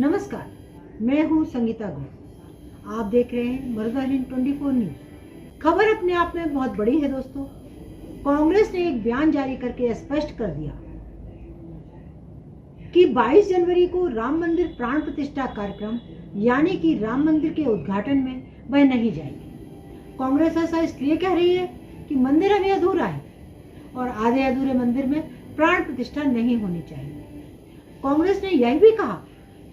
नमस्कार, मैं हूं संगीता गौर। आप देख रहे हैं मरुदा हिंद 24 न्यूज। खबर अपने आप में बहुत बड़ी है दोस्तों। कांग्रेस ने एक बयान जारी करके स्पष्ट कर दिया कि 22 जनवरी को राम मंदिर प्राण प्रतिष्ठा कार्यक्रम यानी कि राम मंदिर के उद्घाटन में वह नहीं जाएगी। कांग्रेस ऐसा इसलिए कह रही है कि मंदिर अभी अधूरा है और आधे अधूरे मंदिर में प्राण प्रतिष्ठा नहीं होनी चाहिए। कांग्रेस ने यह भी कहा,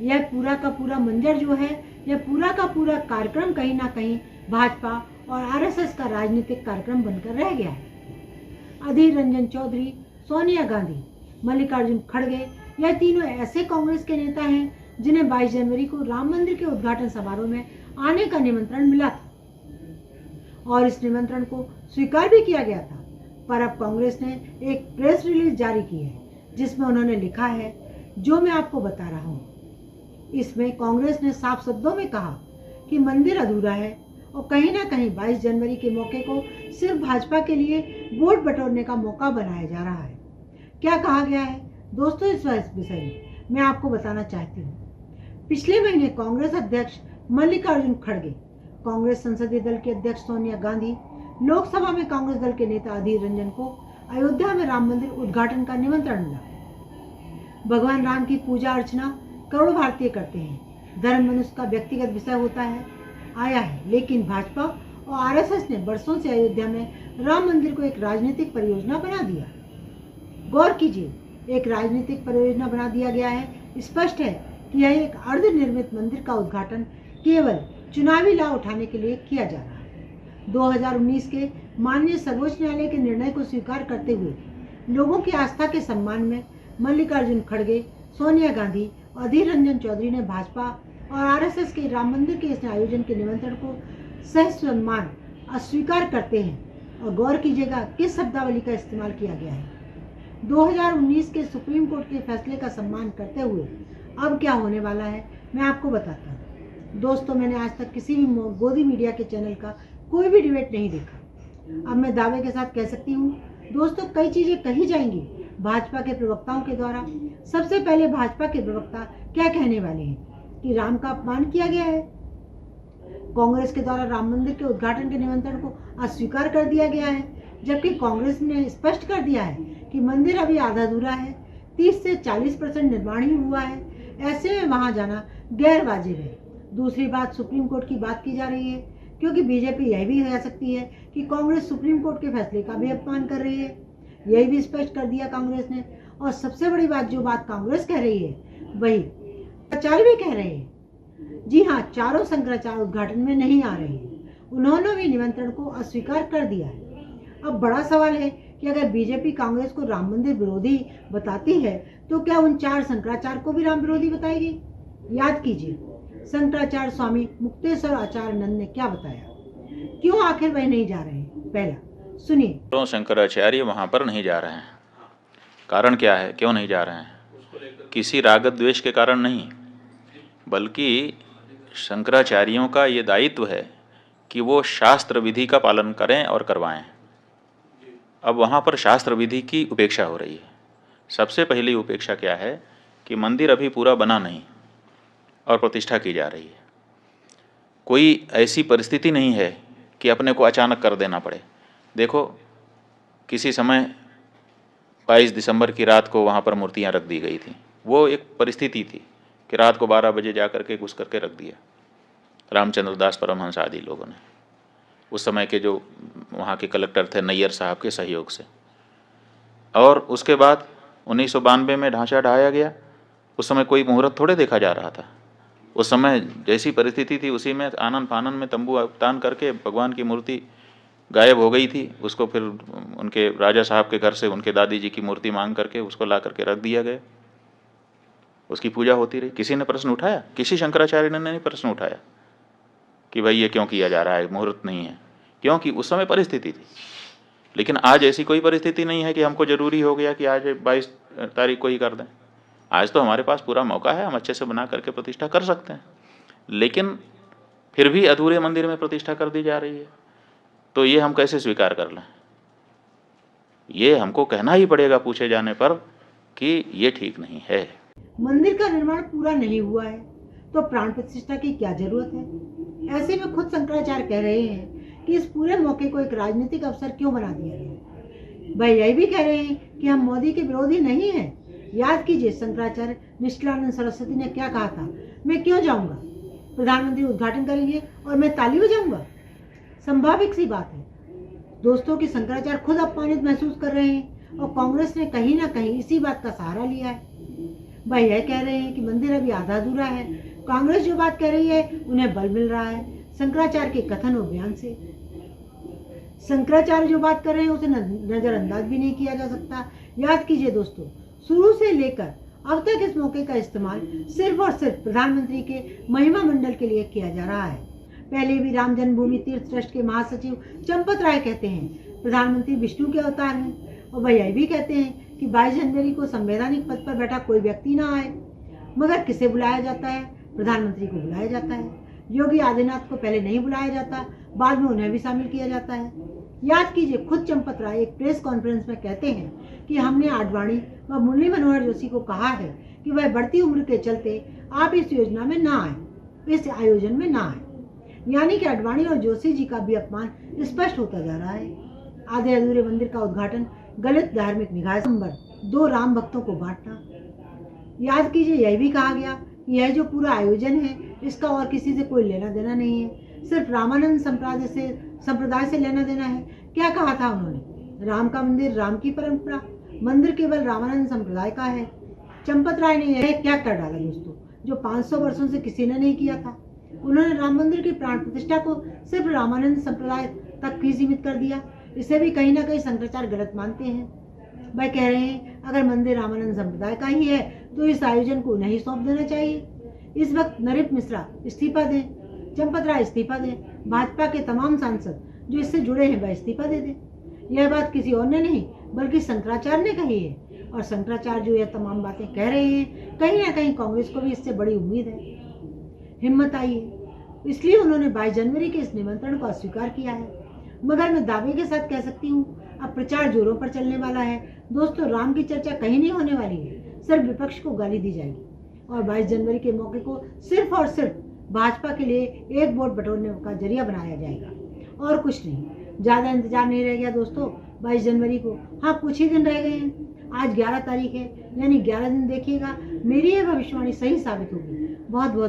यह पूरा का पूरा मंजर जो है, यह पूरा का पूरा कार्यक्रम कहीं ना कहीं भाजपा और आरएसएस का राजनीतिक कार्यक्रम बनकर रह गया है। अधीर रंजन चौधरी, सोनिया गांधी, मल्लिकार्जुन खड़गे, यह तीनों ऐसे कांग्रेस के नेता हैं जिन्हें 22 जनवरी को राम मंदिर के उद्घाटन समारोह में आने का निमंत्रण मिला था और इस निमंत्रण को स्वीकार भी किया गया था। पर अब कांग्रेस ने एक प्रेस रिलीज जारी की है जिसमें उन्होंने लिखा है, जो मैं आपको बता रहा हूँ। इसमें कांग्रेस ने साफ शब्दों में कहा कि मंदिर अधूरा है और कहीं ना कहीं 22 जनवरी के मौके को सिर्फ भाजपा के लिए वोट बटोरने का मौका बनाया जा रहा है। क्या कहा गया है दोस्तों इस विषय में मैं आपको बताना चाहती हूँ। पिछले महीने कांग्रेस अध्यक्ष मल्लिकार्जुन खड़गे, कांग्रेस संसदीय दल के अध्यक्ष सोनिया गांधी, लोकसभा में कांग्रेस दल के नेता अधीर रंजन को अयोध्या में राम मंदिर उद्घाटन का निमंत्रण मिला। भगवान राम की पूजा अर्चना करोड़ों भारतीय करते हैं। धर्म मनुष्य का व्यक्तिगत विषय होता है आया है, लेकिन भाजपा और आरएसएस ने वर्षों से अयोध्या में राम मंदिर को एक राजनीतिक परियोजना बना दिया। गौर कीजिए, एक राजनीतिक परियोजना बना दिया गया है। स्पष्ट है कि यह एक अर्ध निर्मित मंदिर का उद्घाटन केवल चुनावी लाभ उठाने के लिए किया जा रहा है। 2019 के माननीय सर्वोच्च न्यायालय के निर्णय को स्वीकार करते हुए लोगों की आस्था के सम्मान में मल्लिकार्जुन खड़गे, सोनिया गांधी, अधीर रंजन चौधरी ने भाजपा और आरएसएस के राम मंदिर के इस आयोजन के निमंत्रण को सह सम्मान अस्वीकार करते हैं। और गौर कीजिएगा किस शब्दावली का इस्तेमाल किया गया है। 2019 के सुप्रीम कोर्ट के फैसले का सम्मान करते हुए अब क्या होने वाला है मैं आपको बताता हूँ। दोस्तों, मैंने आज तक किसी भी गोदी मीडिया के चैनल का कोई भी डिबेट नहीं देखा। अब मैं दावे के साथ कह सकती हूँ दोस्तों, कई चीजें कही जाएंगी भाजपा के प्रवक्ताओं के द्वारा। सबसे पहले भाजपा के प्रवक्ता क्या कहने वाले हैं कि राम का अपमान किया गया है। कांग्रेस के द्वारा राम मंदिर के उद्घाटन के निमंत्रण को अस्वीकार कर दिया गया है, जबकि कांग्रेस ने स्पष्ट कर दिया है कि मंदिर अभी आधा अधूरा है, 30 से 40% निर्माण ही हुआ है। ऐसे में वहां जाना गैर वाजिब है। दूसरी बात, सुप्रीम कोर्ट की बात की जा रही है, क्योंकि बीजेपी यह भी कह सकती है कि कांग्रेस सुप्रीम कोर्ट के फैसले का भी अपमान कर रही है। यही भी स्पष्ट कर दिया कांग्रेस ने। और सबसे बड़ी बात, जो बात कांग्रेस कह रही है वही शंकराचार्य भी कह रहे हैं। जी हाँ, चारों शंकराचार्य उद्घाटन में नहीं आ रहे हैं। उन्होंने भी निमंत्रण को अस्वीकार कर दिया है। अब बड़ा सवाल है कि अगर बीजेपी कांग्रेस को राम मंदिर विरोधी बताती है तो क्या उन 4 शंकराचार्य को भी राम विरोधी बताएगी? याद कीजिए, शंकराचार्य स्वामी मुक्तेश्वर आचार्य नंद ने क्या बताया, क्यों आखिर वह नहीं जा रहे हैं। पहला सुनिए। तो शंकराचार्य वहाँ पर नहीं जा रहे हैं। कारण क्या है, क्यों नहीं जा रहे हैं? किसी राग द्वेष के कारण नहीं, बल्कि शंकराचार्यों का ये दायित्व है कि वो शास्त्र विधि का पालन करें और करवाएं। अब वहाँ पर शास्त्र विधि की उपेक्षा हो रही है। सबसे पहली उपेक्षा क्या है कि मंदिर अभी पूरा बना नहीं और प्रतिष्ठा की जा रही है। कोई ऐसी परिस्थिति नहीं है कि अपने को अचानक कर देना पड़े। देखो, किसी समय 22 दिसंबर की रात को वहाँ पर मूर्तियाँ रख दी गई थी। वो एक परिस्थिति थी कि रात को 12 बजे जा करके घुस करके रख दिया रामचंद्र दास परमहंस आदि लोगों ने, उस समय के जो वहाँ के कलेक्टर थे नैयर साहब के सहयोग से। और उसके बाद 1992 में ढांचा ढाया गया। उस समय कोई मुहूर्त थोड़े देखा जा रहा था। उस समय जैसी परिस्थिति थी उसी में आनन फानन में तंबू तान करके भगवान की मूर्ति गायब हो गई थी। उसको फिर उनके राजा साहब के घर से उनके दादी जी की मूर्ति मांग करके उसको ला करके रख दिया गया। उसकी पूजा होती रही। किसी ने प्रश्न उठाया? किसी शंकराचार्य ने नहीं प्रश्न उठाया कि भाई ये क्यों किया जा रहा है, मुहूर्त नहीं है। क्योंकि उस समय परिस्थिति थी। लेकिन आज ऐसी कोई परिस्थिति नहीं है कि हमको जरूरी हो गया कि आज 22 तारीख को ही कर दें। आज तो हमारे पास पूरा मौका है, हम अच्छे से बना करके प्रतिष्ठा कर सकते हैं। लेकिन फिर भी अधूरे मंदिर में प्रतिष्ठा कर दी जा रही है, तो ये हम कैसे स्वीकार कर लें? ये हमको कहना ही पड़ेगा पूछे जाने पर कि ये ठीक नहीं है। मंदिर का निर्माण पूरा नहीं हुआ है, तो प्राण प्रतिष्ठा की क्या जरूरत है? ऐसे में खुद शंकराचार्य कह रहे हैं कि इस पूरे मौके को एक राजनीतिक अवसर क्यों बना दिया गया। वह यही भी कह रहे हैं कि हम मोदी के विरोधी नहीं हैं। याद कीजिए शंकराचार्य निष्ठलानंद सरस्वती ने क्या कहा था, मैं क्यों जाऊंगा, प्रधानमंत्री उद्घाटन करेंगे और मैं ताली बजाऊंगा। संभाविक सी बात है दोस्तों कि शंकराचार्य खुद अपमानित महसूस कर रहे हैं और कांग्रेस ने कहीं ना कहीं इसी बात का सहारा लिया है। वह यह कह रहे हैं कि मंदिर अभी आधा अधूरा है। कांग्रेस जो बात कह रही है उन्हें बल मिल रहा है शंकराचार्य के कथन और बयान से। शंकराचार्य जो बात कर रहे हैं उसे नजरअंदाज भी नहीं किया जा सकता। याद कीजिए दोस्तों, शुरू से लेकर अब तक इस मौके का इस्तेमाल सिर्फ और सिर्फ प्रधानमंत्री के महिमा मंडल के लिए किया जा रहा है। पहले भी राम जन्मभूमि तीर्थ ट्रस्ट के महासचिव चंपत राय कहते हैं प्रधानमंत्री विष्णु के अवतार हैं, और वह यह भी कहते हैं कि 22 जनवरी को संवैधानिक पद पर बैठा कोई व्यक्ति ना आए। मगर किसे बुलाया जाता है? प्रधानमंत्री को बुलाया जाता है। योगी आदित्यनाथ को पहले नहीं बुलाया जाता, बाद में उन्हें भी शामिल किया जाता है। याद कीजिए खुद चंपत राय एक प्रेस कॉन्फ्रेंस में कहते हैं कि हमने आडवाणी व मुरली मनोहर जोशी को कहा है कि वह बढ़ती उम्र के चलते आप इस योजना में ना आए, इस आयोजन में ना आए। यानी कि आडवाणी और जोशी जी का भी अपमान स्पष्ट होता जा रहा है। आधे अधूरे मंदिर का उद्घाटन गलत धार्मिक निगाह नंबर 2 राम भक्तों को बांटना। याद कीजिए यह भी कहा गया कि यह जो पूरा आयोजन है इसका और किसी से कोई लेना देना नहीं है, सिर्फ रामानंद संप्रदाय से लेना देना है। क्या कहा था उन्होंने? राम का मंदिर, राम की परंपरा, मंदिर केवल रामानंद संप्रदाय का है। चंपत राय ने यह क्या कर डाला दोस्तों, जो 500 वर्षों से किसी ने नहीं किया था। उन्होंने राम मंदिर की प्राण प्रतिष्ठा को सिर्फ रामानंद संप्रदाय तक ही सीमित कर दिया। इसे भी कहीं ना कहीं शंकराचार्य गलत मानते हैं। वह कह रहे हैं अगर मंदिर रामानंद संप्रदाय का ही है तो इस आयोजन को उन्हें ही सौंप देना चाहिए। इस वक्त नरिप मिश्रा इस्तीफा दें, चंपत राय इस्तीफा दें, भाजपा के तमाम सांसद जो इससे जुड़े हैं वह इस्तीफा दे दें। यह बात किसी और ने नहीं बल्कि शंकराचार्य ने कही है, और शंकराचार्य जो यह तमाम बातें कह रहे हैं कहीं ना कहीं कांग्रेस को भी इससे बड़ी उम्मीद है, हिम्मत आई है, इसलिए उन्होंने 22 जनवरी के इस निमंत्रण को अस्वीकार किया है। मगर मैं दावे के साथ कह सकती हूँ अब प्रचार जोरों पर चलने वाला है दोस्तों। राम की चर्चा कहीं नहीं होने वाली है, सिर्फ विपक्ष को गाली दी जाएगी और 22 जनवरी के मौके को सिर्फ और सिर्फ भाजपा के लिए एक वोट बटोरने का जरिया बनाया जाएगा और कुछ नहीं। ज़्यादा इंतजार नहीं रह गया दोस्तों 22 जनवरी को। हाँ, कुछ ही दिन रह गए हैं। आज 11 तारीख है, यानी 11 दिन देखिएगा मेरी यह भविष्यवाणी सही साबित होगी। बहुत बहुत